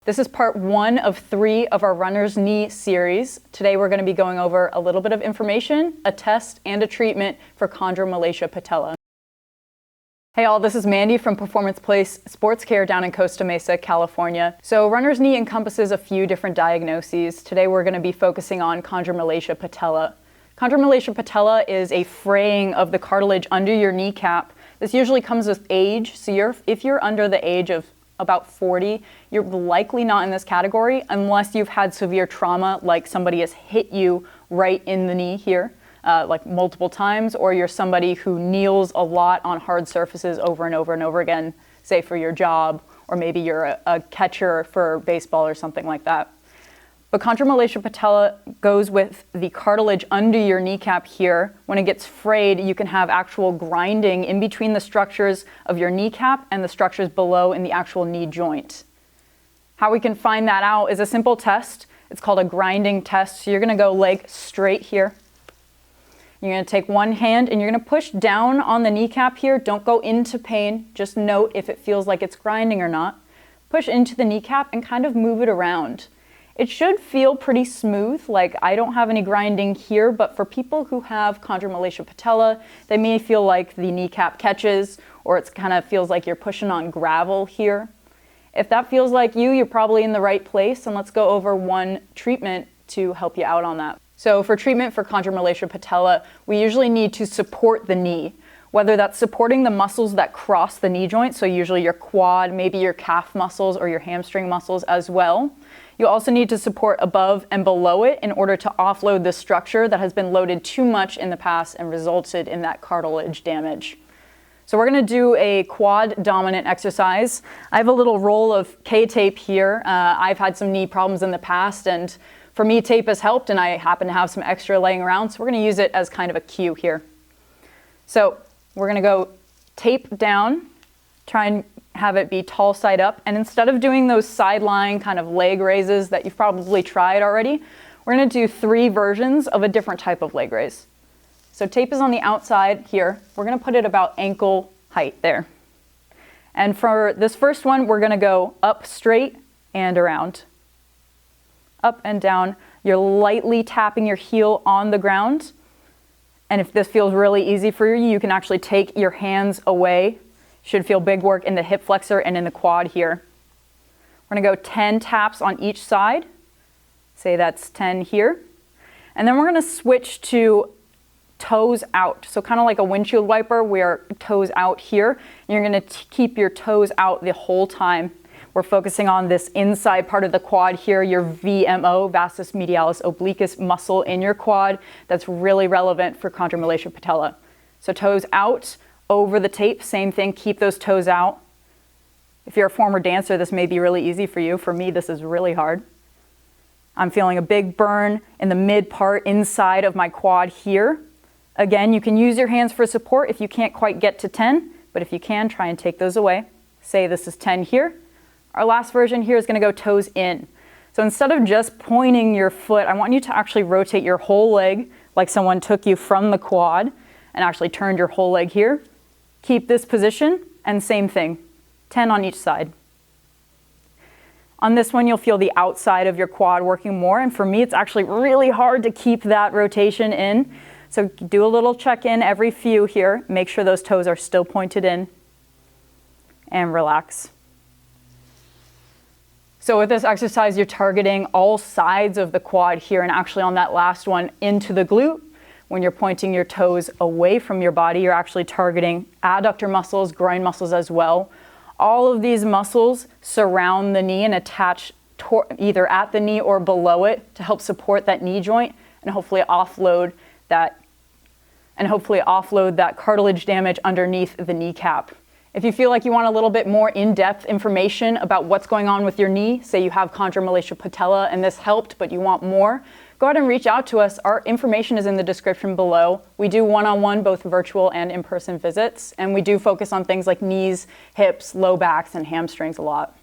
This is part 1 of 3 of our runner's knee series. Today we're going to be going over a little bit of information, a test, and a treatment for Chondromalacia Patella. Hey all, this is Mandy from Performance Place Sports Care down in Costa Mesa, California. So runner's knee encompasses a few different diagnoses. Today we're going to be focusing on Chondromalacia Patella. Chondromalacia Patella is a fraying of the cartilage under your kneecap. This usually comes with age, so if you're under the age of about 40, you're likely not in this category unless you've had severe trauma, like somebody has hit you right in the knee here, like multiple times, or you're somebody who kneels a lot on hard surfaces over and over and over again, say for your job, or maybe you're a catcher for baseball or something like that. But Chondromalacia Patella goes with the cartilage under your kneecap here. When it gets frayed, you can have actual grinding in between the structures of your kneecap and the structures below in the actual knee joint. How we can find that out is a simple test. It's called a grinding test. So you're gonna go leg straight here. You're gonna take one hand and you're gonna push down on the kneecap here. Don't go into pain. Just note if it feels like it's grinding or not. Push into the kneecap and kind of move it around. It should feel pretty smooth, like I don't have any grinding here, but for people who have Chondromalacia Patella, they may feel like the kneecap catches, or it kind of feels like you're pushing on gravel here. If that feels like you're probably in the right place, and let's go over one treatment to help you out on that. So for treatment for Chondromalacia Patella, we usually need to support the knee, whether that's supporting the muscles that cross the knee joint, so usually your quad, maybe your calf muscles or your hamstring muscles as well. You also need to support above and below it in order to offload the structure that has been loaded too much in the past and resulted in that cartilage damage. So we're going to do a quad dominant exercise. I have a little roll of K-tape here. I've had some knee problems in the past, and for me tape has helped, and I happen to have some extra laying around, so we're going to use it as kind of a cue here. So we're going to go tape down, try and have it be tall side up, and instead of doing those sideline kind of leg raises that you've probably tried already, we're going to do 3 versions of a different type of leg raise. So tape is on the outside here. We're going to put it about ankle height there. And for this first one, we're going to go up straight and around. Up and down. You're lightly tapping your heel on the ground. And if this feels really easy for you, you can actually take your hands away. Should feel big work in the hip flexor and in the quad here. We're gonna go 10 taps on each side. Say that's 10 here. And then we're gonna switch to toes out. So kind of like a windshield wiper where toes out here. And you're gonna keep your toes out the whole time. We're focusing on this inside part of the quad here, your VMO, vastus medialis obliquus muscle in your quad. That's really relevant for Chondromalacia Patella. So toes out. Over the tape, same thing, keep those toes out. If you're a former dancer, this may be really easy for you. For me, this is really hard. I'm feeling a big burn in the mid part inside of my quad here. Again, you can use your hands for support if you can't quite get to 10, but if you can, try and take those away. Say this is 10 here. Our last version here is gonna go toes in. So instead of just pointing your foot, I want you to actually rotate your whole leg like someone took you from the quad and actually turned your whole leg here. Keep this position, and same thing, 10 on each side. On this one, you'll feel the outside of your quad working more, and for me, it's actually really hard to keep that rotation in. So do a little check-in every few here. Make sure those toes are still pointed in, and relax. So with this exercise, you're targeting all sides of the quad here, and actually on that last one, into the glute. When you're pointing your toes away from your body, you're actually targeting adductor muscles, groin muscles as well. All of these muscles surround the knee and attach either at the knee or below it to help support that knee joint and hopefully offload that cartilage damage underneath the kneecap. If you feel like you want a little bit more in-depth information about what's going on with your knee, say you have Chondromalacia Patella and this helped, but you want more, go ahead and reach out to us. Our information is in the description below. We do one-on-one, both virtual and in-person visits, and we do focus on things like knees, hips, low backs, and hamstrings a lot.